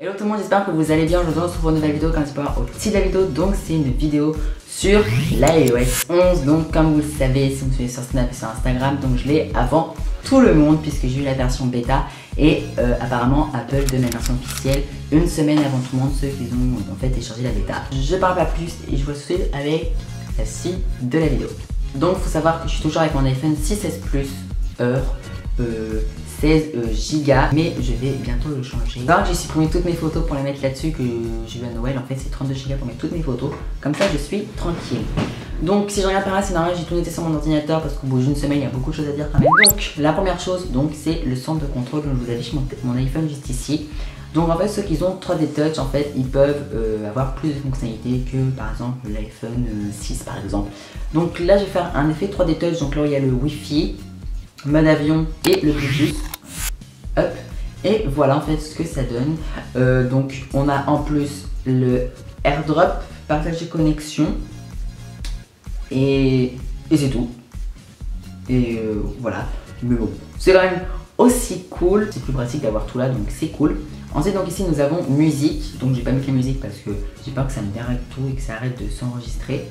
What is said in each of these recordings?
Hello tout le monde, j'espère que vous allez bien. Aujourd'hui on se retrouve pour une nouvelle vidéo quand il part au petit de la vidéo. Donc c'est une vidéo sur l'iOS 11. Donc comme vous le savez, si vous me suivez sur Snap et sur Instagram, donc je l'ai avant tout le monde puisque j'ai eu la version bêta. Et apparemment Apple donne la version officielle une semaine avant tout le monde, ceux qui ont en fait téléchargé la bêta. Je parle pas plus et je vous suite avec la suite de la vidéo. Donc il faut savoir que je suis toujours avec mon iPhone 6S Plus 16 Go, mais je vais bientôt le changer. Alors j'ai supprimé toutes mes photos pour les mettre là-dessus que j'ai eu à Noël. En fait c'est 32 Go pour mettre toutes mes photos, comme ça je suis tranquille. Donc si je regarde par là, c'est normal, j'ai tout noté sur mon ordinateur parce qu'au bout d'une semaine il y a beaucoup de choses à dire quand même. Donc la première chose, donc c'est le centre de contrôle. Donc je vous affiche mon iPhone juste ici. Donc en fait ceux qui ont 3D Touch, en fait ils peuvent avoir plus de fonctionnalités que par exemple l'iPhone 6 par exemple. Donc là je vais faire un effet 3D Touch. Donc là il y a le Wi-Fi, mode avion et le Bluetooth. Hop. Et voilà en fait ce que ça donne. Donc on a en plus le AirDrop, partage de connexion. Et c'est tout. Et voilà. Mais bon, c'est quand même aussi cool. C'est plus pratique d'avoir tout là, donc c'est cool. Ensuite, donc ici nous avons musique. Donc j'ai pas mis la musique parce que j'ai peur que ça me dérange tout et que ça arrête de s'enregistrer.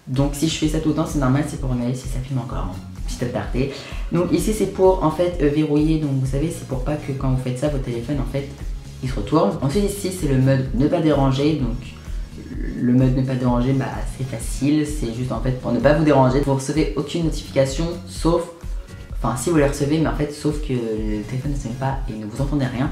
Donc si je fais ça tout le temps, c'est normal, c'est pour regarder si ça filme encore. Petite aparté. Donc ici c'est pour en fait verrouiller. Donc vous savez, c'est pour pas que quand vous faites ça, votre téléphone en fait il se retourne. Ensuite ici c'est le mode ne pas déranger. Donc le mode ne pas déranger, bah c'est facile, c'est juste en fait pour ne pas vous déranger. Vous recevez aucune notification sauf, enfin si vous les recevez, mais en fait sauf que le téléphone ne sonne pas et ne vous entendez rien.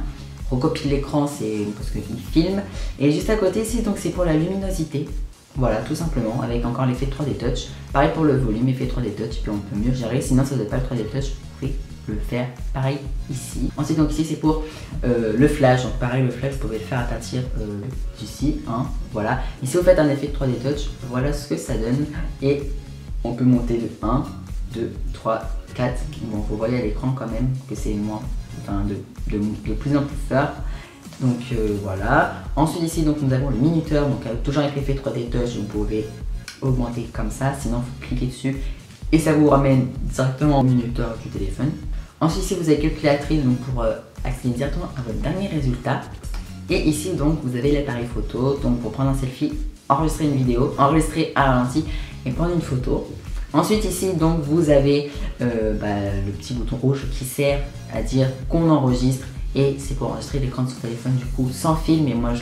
Recopie l'écran, c'est parce qu'il filme. Et juste à côté ici, donc c'est pour la luminosité. Voilà, tout simplement, avec encore l'effet 3D Touch. Pareil pour le volume, effet 3D Touch, puis on peut mieux gérer. Sinon, ça ne doit pas le 3D Touch, vous pouvez le faire pareil ici. Ensuite, donc ici, c'est pour le flash. Donc pareil, le flash, vous pouvez le faire à partir d'ici. Hein, voilà. Et si vous faites un effet 3D Touch, voilà ce que ça donne. Et on peut monter de 1, 2, 3, 4. Bon, vous voyez à l'écran quand même que c'est moins, enfin, de plus en plus fort. Donc voilà. Ensuite ici donc nous avons le minuteur, donc toujours avec l'effet 3D Touch, vous pouvez augmenter comme ça, sinon vous cliquez dessus et ça vous ramène directement au minuteur du téléphone. Ensuite ici vous avez calculatrice donc pour accéder directement à votre dernier résultat. Et ici donc vous avez l'appareil photo, donc pour prendre un selfie, enregistrer une vidéo, enregistrer à ralenti et prendre une photo. Ensuite ici donc vous avez le petit bouton rouge qui sert à dire qu'on enregistre. Et c'est pour enregistrer l'écran de son téléphone du coup sans fil, mais moi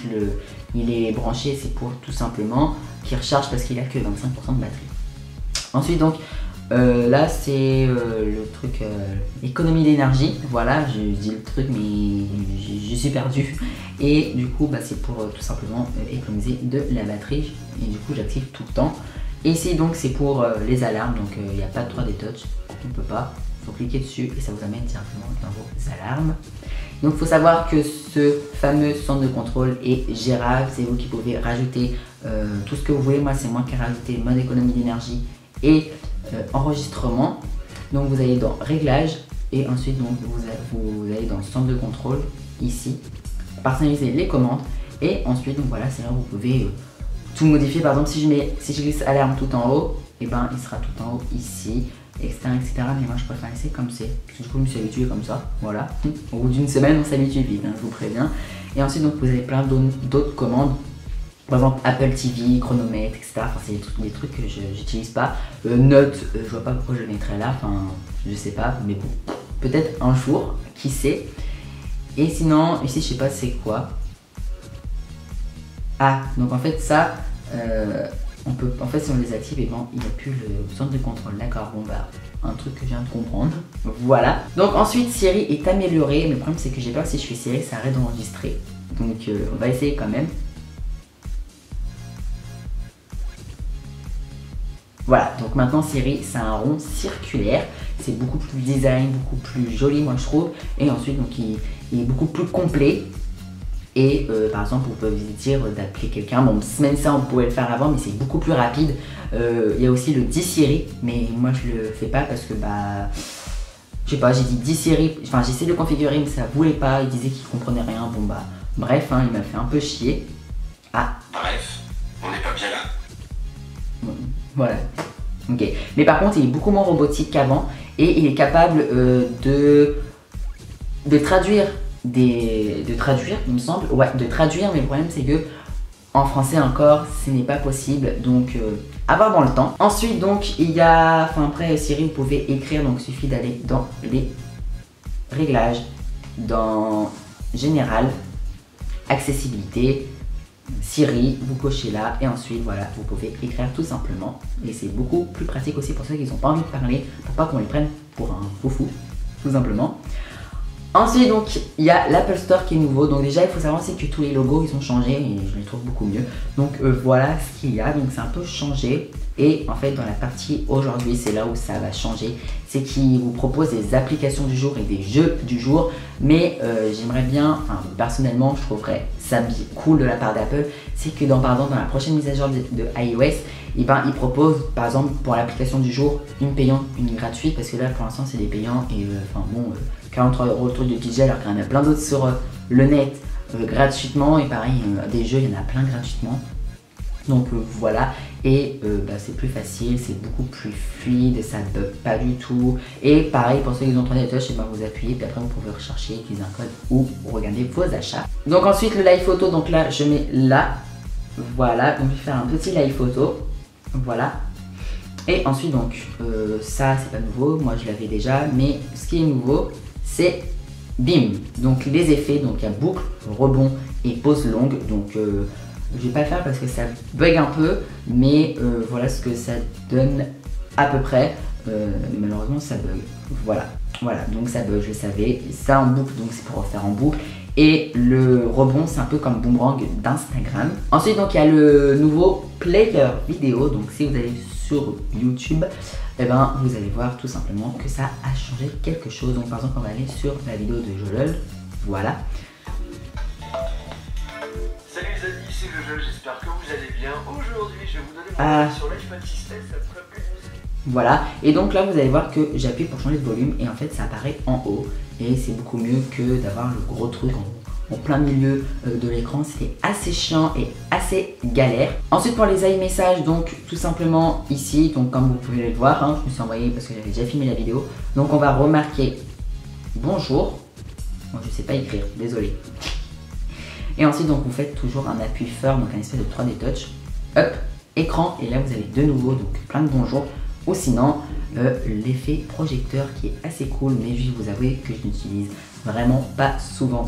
il est branché, c'est pour tout simplement qu'il recharge parce qu'il a que 25% de batterie. Ensuite donc là c'est le truc économie d'énergie, voilà je dis le truc mais je suis perdu. Et du coup c'est pour tout simplement économiser de la batterie et du coup j'active tout le temps. Et ici donc c'est pour les alarmes, donc il n'y a pas de 3D Touch, on ne peut pas. Il faut cliquer dessus et ça vous amène directement dans vos alarmes. Donc il faut savoir que ce fameux centre de contrôle est gérable, c'est vous qui pouvez rajouter tout ce que vous voulez. Moi c'est moi qui ai rajouté mode économie d'énergie et enregistrement. Donc vous allez dans réglages et ensuite donc, vous allez dans le centre de contrôle ici, personnaliser les commandes et ensuite donc voilà c'est là où vous pouvez tout modifier. Par exemple si je glisse alarme tout en haut, et il sera tout en haut ici. Etc. Mais moi je préfère laisser comme c'est. Du coup je me suis habitué comme ça, voilà. Au bout d'une semaine on s'habitue vite, hein, je vous préviens. Et ensuite donc vous avez plein d'autres commandes. Par exemple Apple TV, chronomètre, etc. Enfin c'est des trucs que je n'utilise pas. Notes, je vois pas pourquoi je le mettrais là, enfin je sais pas, mais bon. Peut-être un jour, qui sait. Et sinon, ici je sais pas c'est quoi. Ah, donc en fait ça, on peut, en fait si on les active, il n'y a plus le centre de contrôle, d'accord, bon un truc que je viens de comprendre, voilà. Donc ensuite Siri est amélioré, mais le problème c'est que j'ai peur que si je fais Siri ça arrête d'enregistrer, donc on va essayer quand même. Voilà, donc maintenant Siri c'est un rond circulaire, c'est beaucoup plus design, beaucoup plus joli moi je trouve, et ensuite donc il est beaucoup plus complet. Et par exemple vous pouvez dire d'appeler quelqu'un, bon même ça on pouvait le faire avant mais c'est beaucoup plus rapide. Il y a aussi le 10 Siri mais moi je le fais pas parce que je sais pas, j'ai dit 10 Siri, enfin j'ai essayé de le configurer mais ça voulait pas, il disait qu'il comprenait rien, bon bref hein, il m'a fait un peu chier. Ah bref, on n'est pas bien là. Voilà, ok, mais par contre il est beaucoup moins robotique qu'avant et il est capable de traduire de traduire, il me semble. Ouais, de traduire, mais le problème c'est que en français encore, ce n'est pas possible, donc à voir dans le temps. Ensuite, donc, il y a, enfin après Siri, vous pouvez écrire, donc il suffit d'aller dans les réglages, dans Général, Accessibilité, Siri, vous cochez là, et ensuite, voilà, vous pouvez écrire tout simplement. Et c'est beaucoup plus pratique aussi pour ceux qui n'ont pas envie de parler, pour pas qu'on les prenne pour un foufou, tout simplement. Ensuite, donc, il y a l'Apple Store qui est nouveau. Donc déjà, il faut savoir c'est que tous les logos, ils ont changé et je les trouve beaucoup mieux. Donc voilà ce qu'il y a. Donc c'est un peu changé. Et en fait, dans la partie aujourd'hui, c'est là où ça va changer. C'est qu'il vous propose des applications du jour et des jeux du jour. Mais j'aimerais bien, enfin, personnellement, je trouverais ça cool de la part d'Apple. C'est que par exemple, dans la prochaine mise à jour de iOS, et ben, il propose par exemple pour l'application du jour une payante, une gratuite. Parce que là, pour l'instant, c'est des payants. Et enfin bon, 43 € le truc de DJ, alors qu'il y en a plein d'autres sur le net gratuitement. Et pareil, des jeux, il y en a plein gratuitement. Donc voilà, et c'est plus facile, c'est beaucoup plus fluide, ça ne bug pas du tout. Et pareil, pour ceux qui ont 3D Touch, et ben vous appuyez, puis après vous pouvez rechercher, utiliser un code ou regarder vos achats. Donc ensuite le live photo, donc là je mets là, voilà, donc je vais faire un petit live photo, voilà. Et ensuite donc ça c'est pas nouveau, moi je l'avais déjà, mais ce qui est nouveau c'est bim, donc les effets, donc il y a boucle, rebond et pause longue, donc je vais pas le faire parce que ça bug un peu, mais voilà ce que ça donne à peu près. Malheureusement ça bug, voilà, donc ça bug, je le savais. Ça en boucle, donc c'est pour refaire en boucle. Et le rebond, c'est un peu comme boomerang d'Instagram. Ensuite, donc il y a le nouveau player vidéo. Donc si vous allez sur YouTube, et ben vous allez voir tout simplement que ça a changé quelque chose. Donc par exemple, on va aller sur la vidéo de Jolol, voilà. Salut les amis, c'est Jojo, j'espère que vous allez bien. Aujourd'hui, je vais vous donner mon avis sur l'iPhone 6S après plus de musique. Voilà, et donc là vous allez voir que j'appuie pour changer de volume et en fait ça apparaît en haut. Et c'est beaucoup mieux que d'avoir le gros truc en plein milieu de l'écran. C'était assez chiant et assez galère. Ensuite pour les iMessages, donc tout simplement ici, donc comme vous pouvez le voir, hein, je me suis envoyé parce que j'avais déjà filmé la vidéo. Donc on va remarquer bonjour. Bon, je sais pas écrire, désolé. Et ensuite donc vous faites toujours un appui fort, donc un espèce de 3D touch, hop, écran, et là vous avez de nouveau donc plein de bonjours, ou sinon l'effet projecteur qui est assez cool, mais je vais vous avouer que je n'utilise vraiment pas souvent.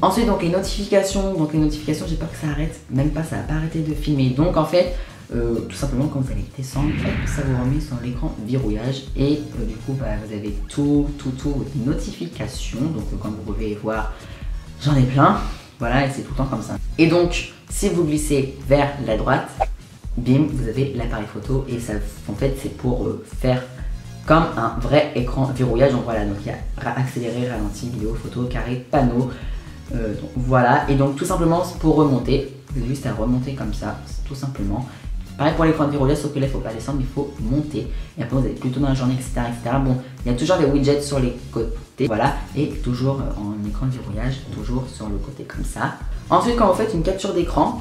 Ensuite donc les notifications, j'ai peur que ça arrête, même pas, ça va pas arrêter de filmer, donc en fait tout simplement quand vous allez descendre, ça vous remet sur l'écran verrouillage et du coup vous avez tout vos notifications, donc comme vous pouvez voir j'en ai plein. Voilà, et c'est tout le temps comme ça. Et donc, si vous glissez vers la droite, bim, vous avez l'appareil photo. Et ça, en fait, c'est pour faire comme un vrai écran verrouillage. Donc voilà, donc il y a accéléré, ralenti, vidéo, photo, carré, panneau. Donc, voilà, et donc tout simplement, pour remonter, vous avez juste à remonter comme ça, tout simplement. Pareil pour l'écran de verrouillage, sauf que là il ne faut pas descendre, mais il faut monter. Et après vous allez plutôt dans la journée, etc. Bon, il y a toujours des widgets sur les côtés, voilà. Et toujours en écran de verrouillage, toujours sur le côté comme ça. Ensuite, quand vous faites une capture d'écran,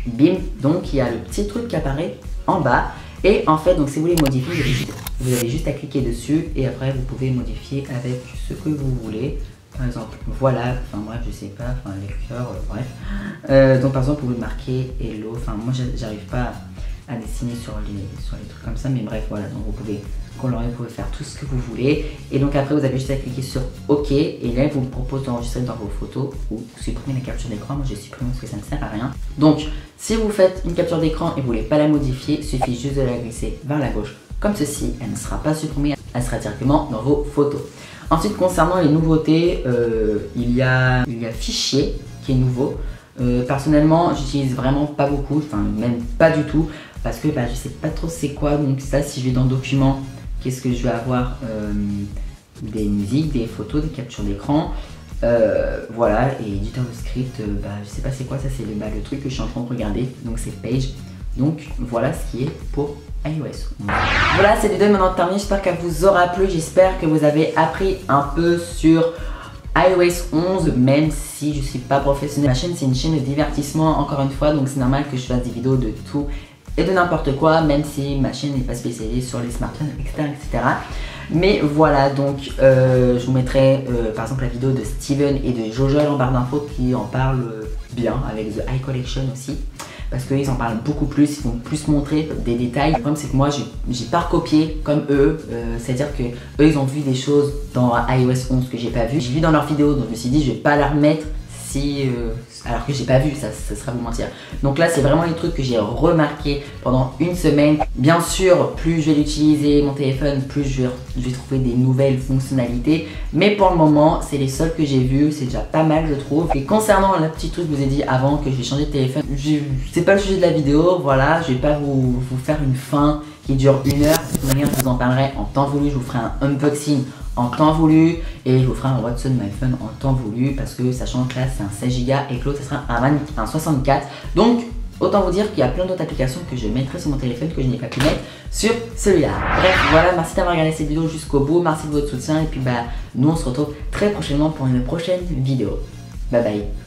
bim, donc il y a le petit truc qui apparaît en bas. Et en fait, donc si vous voulez modifier, vous avez juste à cliquer dessus. Et après vous pouvez modifier avec ce que vous voulez. Par exemple, voilà, enfin bref, je sais pas, enfin lecteur, bref. Donc par exemple, vous pouvez marquer hello, enfin moi j'arrive pas à dessiner sur les trucs comme ça, mais bref, voilà, donc vous pouvez colorer, vous pouvez faire tout ce que vous voulez. Et donc après, vous avez juste à cliquer sur OK, et là, il vous propose d'enregistrer dans vos photos ou supprimer la capture d'écran. Moi, j'ai supprimé parce que ça ne sert à rien. Donc, si vous faites une capture d'écran et vous voulez pas la modifier, il suffit juste de la glisser vers la gauche, comme ceci, elle ne sera pas supprimée, elle sera directement dans vos photos. Ensuite, concernant les nouveautés, il y a Fichier qui est nouveau. Personnellement, j'utilise vraiment pas beaucoup, enfin même pas du tout, parce que je sais pas trop c'est quoi. Donc ça, si je vais dans Documents, qu'est-ce que je vais avoir? Des musiques, des photos, des captures d'écran. Voilà, et Editor Script, je sais pas c'est quoi, ça c'est le truc que je suis en train de regarder, donc c'est Page. Donc voilà ce qui est pour iOS. Voilà, cette vidéo est maintenant terminée, j'espère qu'elle vous aura plu, j'espère que vous avez appris un peu sur iOS 11, même si je suis pas professionnel. Ma chaîne c'est une chaîne de divertissement encore une fois, donc c'est normal que je fasse des vidéos de tout et de n'importe quoi, même si ma chaîne n'est pas spécialisée sur les smartphones, etc. Mais voilà, donc je vous mettrai par exemple la vidéo de Steven et de Jojo en barre d'infos qui en parlent bien, avec The Eye Collection aussi. Parce qu'ils en parlent beaucoup plus, ils vont plus montrer des détails. Le problème c'est que moi j'ai pas recopié comme eux, c'est-à-dire que eux ils ont vu des choses dans iOS 11 que j'ai pas vu. J'ai vu dans leurs vidéos, donc je me suis dit je vais pas la remettre si alors que j'ai pas vu, ça sera vous mentir. Donc là c'est vraiment les trucs que j'ai remarqué pendant une semaine. Bien sûr, plus je vais l'utiliser mon téléphone, plus je vais trouver des nouvelles fonctionnalités. Mais pour le moment, c'est les seuls que j'ai vus, c'est déjà pas mal je trouve. Et concernant le petit truc que je vous ai dit avant que j'ai changé de téléphone, c'est pas le sujet de la vidéo, voilà, je vais pas vous faire une fin qui dure 1 heure. De toute manière, je vous en parlerai en temps voulu, je vous ferai un unboxing en temps voulu et je vous ferai un What's on my phone en temps voulu parce que sachant que là c'est un 16 Go et que l'autre ce sera un 64. Donc autant vous dire qu'il y a plein d'autres applications que je mettrai sur mon téléphone que je n'ai pas pu mettre sur celui-là. Bref, voilà, merci d'avoir regardé cette vidéo jusqu'au bout, merci de votre soutien et puis bah nous on se retrouve très prochainement pour une prochaine vidéo. Bye bye.